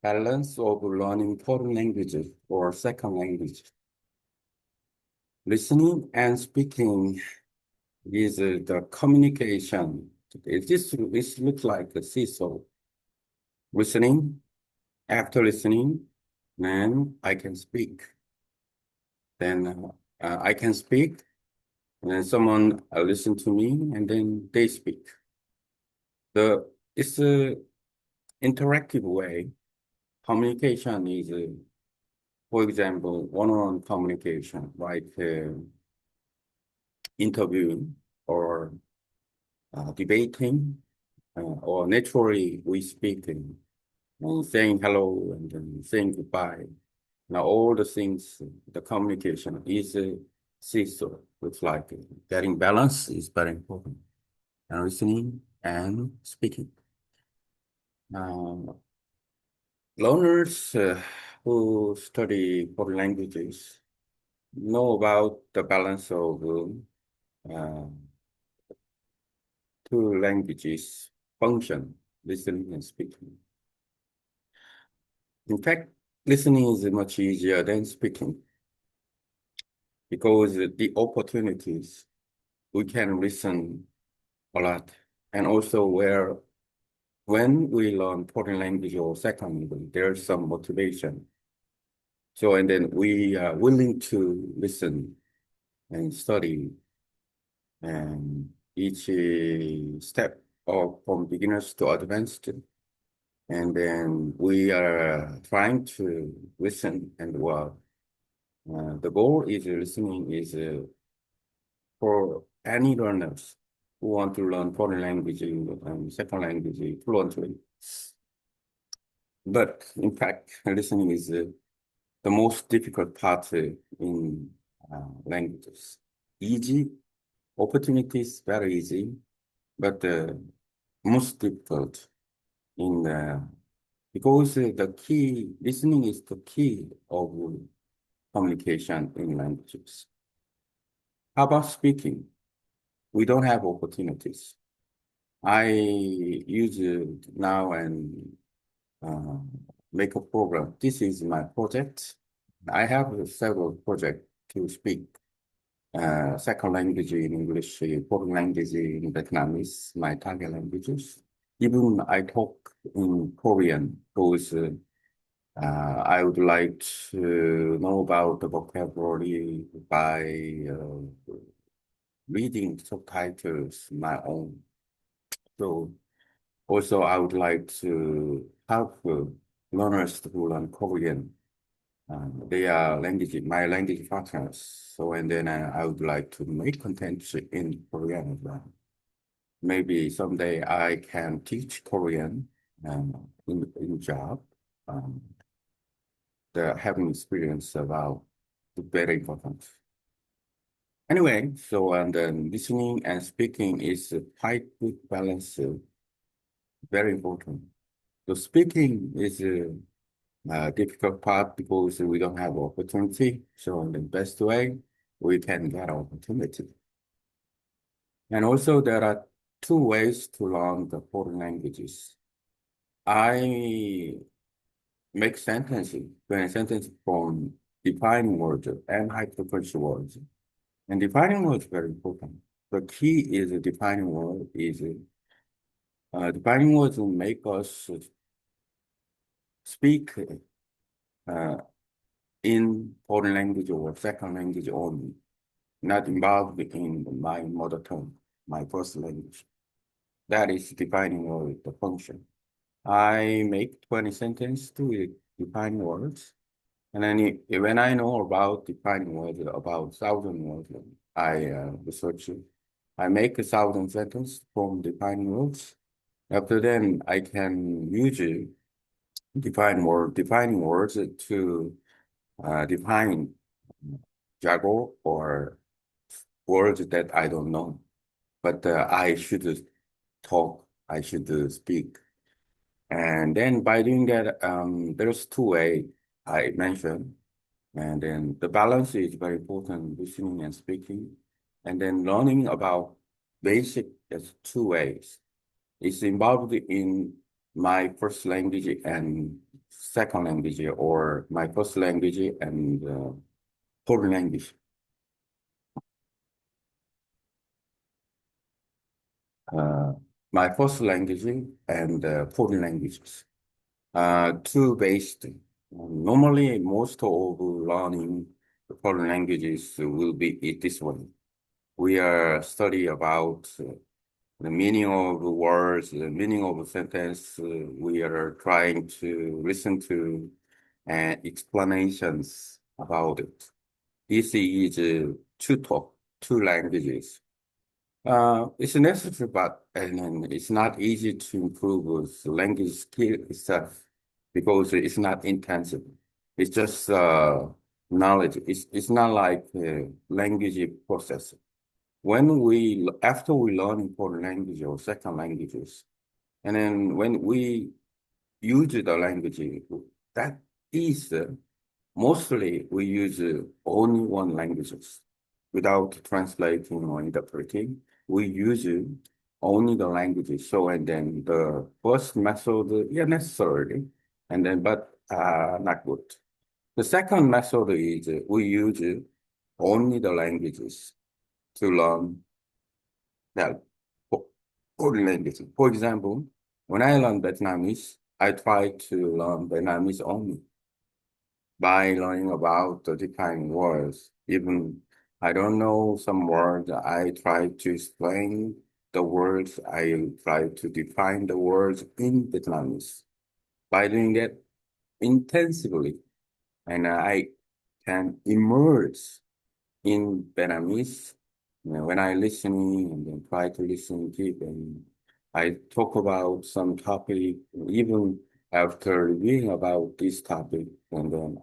balance of learning foreign languages or second language. Listening and speaking is the communication. This looks like a seesaw. Listening, after listening, then I can speak. Then I can speak, and then someone listen to me, and then they speak. It's a interactive way. Communication is, for example, one-on-one communication, like interviewing or debating, or naturally we speaking, and saying hello and then saying goodbye. Now all the things, the communication is a seesaw. It's like getting balance is very important. And listening and speaking. Uh, Learners who study foreign languages know about the balance of uh, two languages function, listening and speaking. In fact, listening is much easier than speaking because the opportunities we can listen a lot. And also when we learn foreign language or second language, there's some motivation. So, and then we are willing to listen and study and each step of from beginners to advanced. And then we are trying to listen and well. The goal is listening is for any learners who want to learn foreign language and second language fluently. But in fact, listening is the most difficult part in languages. Easy opportunities, very easy, but most difficult in because the key listening is the key of communication in languages. How about speaking? We don't have opportunities. I use it now and uh, make a program. This is my project. I have several projects to speak second language in English, foreign language in Vietnamese, my target languages. Even I talk in Korean because I would like to know about the vocabulary by reading subtitles my own. So also I would like to help learners who learn Korean. They are my language partners. So, and then I would like to make content in Korean as well. Maybe someday I can teach Korean in job. Um, the having experience about very important. Anyway, so and then listening and speaking is a quite good balance, very important. So speaking is difficult part because we don't have opportunity. So in the best way, we can get opportunity. And also there are two ways to learn the foreign languages. I make sentences, when sentence from defining words and high frequency words. And defining words is very important. The key is defining word is defining words will make us speak uh, in foreign language or second language only, not involved in my mother tongue, my first language. That is defining word, the function. I make 20 sentences to define words. And then when I know about defining words, about 1,000 words, I research it. I make 1,000 sentences from defining words. After then, I can use defining words to define jargon or words that I don't know, but I should talk, I should speak. And then by doing that, there's two ways I mentioned. And then the balance is very important, listening and speaking. And then learning about basic, there's two ways. It's involved in my first language and second language or my first language and foreign language. Uh, my first language and foreign languages. Two based. Normally, most of learning foreign languages will be this one. We are study about the meaning of the words, the meaning of a sentence. We are trying to listen to explanations about it. This is two talk, two languages. It's necessary, but and then it's not easy to improve with language skill itself because it's not intensive. It's just knowledge. It's not like language process. When we after we learn important language or second languages, and then when we use the language, that is mostly we use only one languages without translating or interpreting. We use only the languages. So and then the first method, yeah, necessarily, and then but not good. The second method is we use only the languages to learn that foreign languages. For example, when I learn Vietnamese, I try to learn Vietnamese only by learning about the different words. Even I don't know some words, I try to explain the words. I try to define the words in Vietnamese. By doing that intensively, and I can immerse in Vietnamese. When I listening and then try to listen deep, and I talk about some topic, even after reading about this topic, and then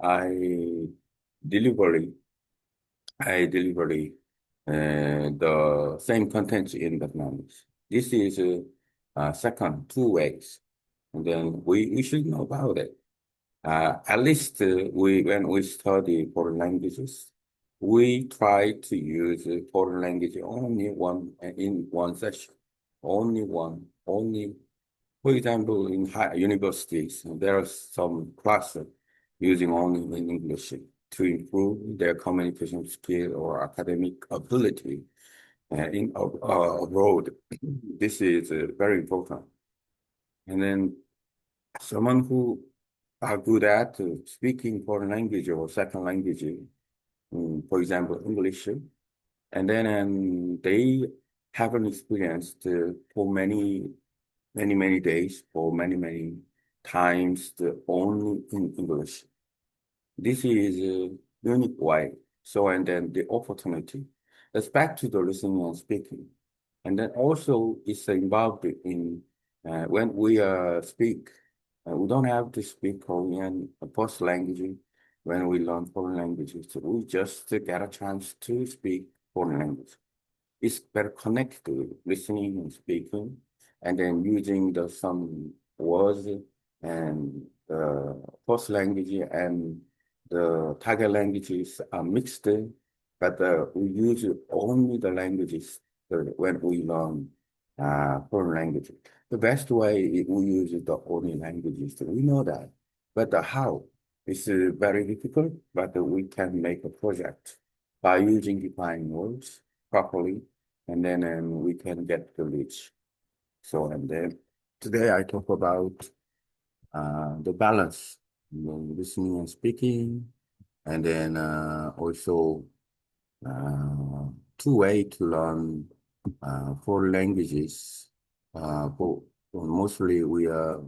deliberately, the same content in Vietnamese. This is second two ways, and then we should know about it. At least when we study foreign languages, we try to use foreign language only one in one session, only one, only. For example, in high universities, there are some classes using only in English to improve their communication skill or academic ability in abroad. This is very important. And then someone who are good at speaking foreign language or second language, for example, English, and then they haven't experienced for many days, for many times, only in English. This is a unique way. So, and then the opportunity. Let's back to the listening and speaking. And then also it's involved in when we speak, we don't have to speak Korean, first language when we learn foreign languages. So we just get a chance to speak foreign language. It's better connected to listening and speaking, and then using the some words and the first language and the target languages are mixed, but we use only the languages when we learn foreign language. The best way is we use the only languages. We know that, but the how is very difficult. But we can make a project by using defined words properly, and then we can get the reach. So, and then today I talk about the balance, listening and speaking, and then also uh, two way to learn four languages. For mostly we are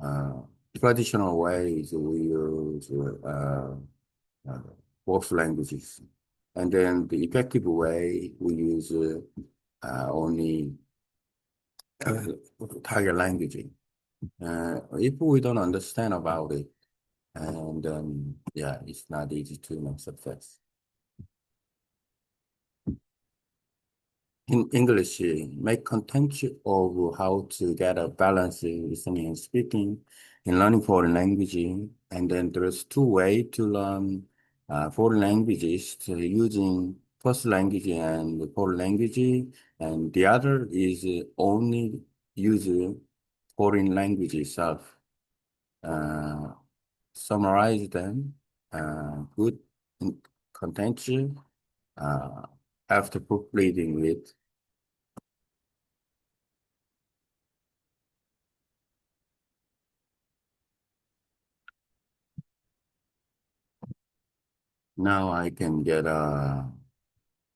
uh, traditional ways we use uh, both languages, and then the effective way we use only target language. If we don't understand about it, and yeah, it's not easy to make success. In English, make content of how to get a balance in listening and speaking in learning foreign language. And then there's two ways to learn foreign languages using first language and foreign language. And the other is only use foreign language itself. summarize them, good in- content, uh, after proofreading it. Now I can get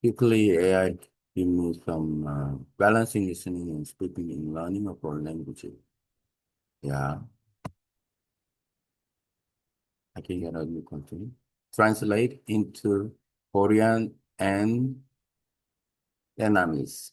quickly AI give me some balancing listening and speaking in learning of foreign languages. Yeah, I can get a new content. Translate into Korean and Vietnamese.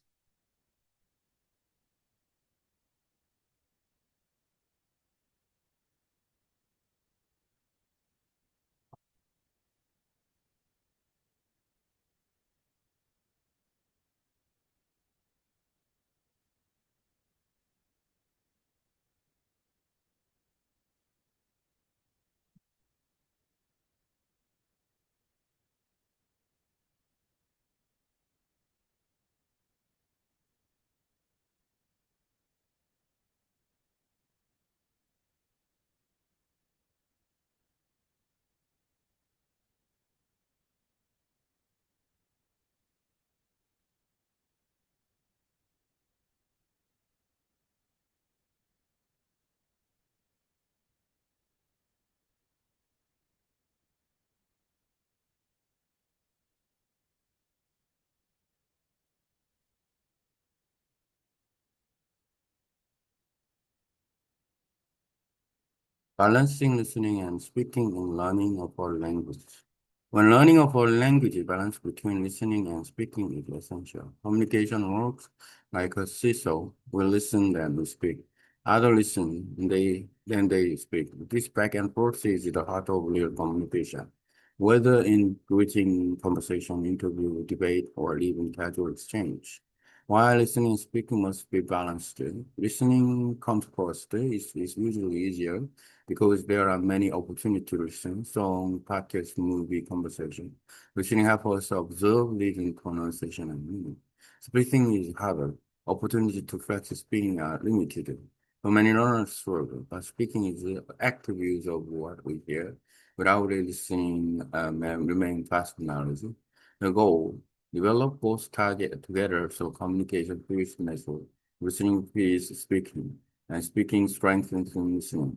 Balancing listening and speaking in learning of our language. When learning of our language, balance between listening and speaking is essential. Communication works like a seesaw. We listen, then we speak. Other listen, then they speak. This back and forth is the heart of real communication. Whether in greeting, conversation, interview, debate, or even casual exchange. While listening and speaking must be balanced. Listening comes first. It's usually easier because there are many opportunities to listen, song, podcast, movie, conversation. Listening helps us observe, listen, pronunciation, and meaning. Speaking is harder. Opportunity to practice speaking are limited. For many learners struggle, but speaking is the active use of what we hear without listening and remain fast knowledge. The goal, develop both target together so communication feels natural. Listening feels speaking, and speaking strengthens listening.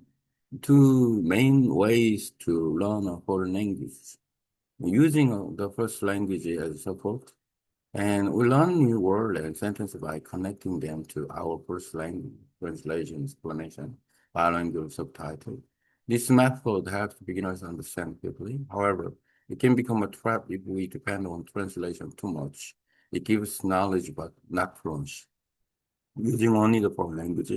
Two main ways to learn a foreign language. Using the first language as support, and we learn new word and sentences by connecting them to our first language, translation, explanation, bilingual subtitle. This method helps beginners understand quickly. However, it can become a trap if we depend on translation too much. It gives knowledge but not fluency. Using only the foreign language,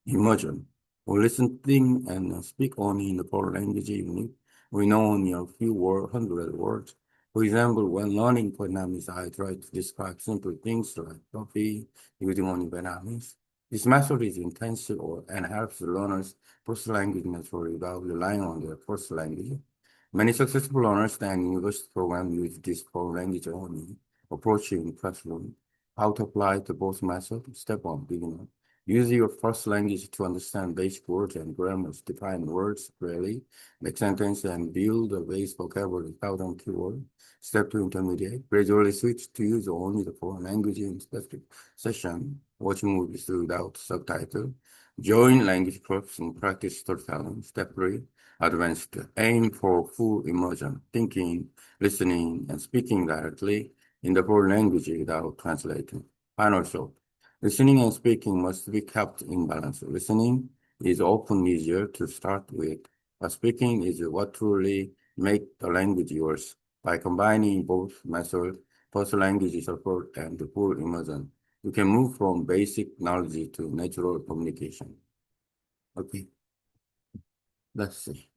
immersion, or listening and speak only in the foreign language unit. We know only a few hundred words. For example, when learning Vietnamese, I try to describe simple things like coffee using only Vietnamese. This method is intensive and helps the learners first language naturally without relying on their first language. Many successful learners and university programs use this foreign language only approach in classroom. How to apply to both methods? Step 1, beginner. Use your first language to understand basic words and grammars, define words clearly, make sentences, and build a base vocabulary without keyword. Step 2, intermediate. Gradually switch to use only the foreign language in specific session, watching movies without subtitle. Join language clubs and practice storytelling. Step 3, advanced. Aim for full immersion, thinking, listening, and speaking directly in the foreign language without translating. Final thought. Listening and speaking must be kept in balance. Listening is often easier to start with, but speaking is what truly makes the language yours. By combining both methods, first language support and the full immersion, you can move from basic knowledge to natural communication. Okay, let's see.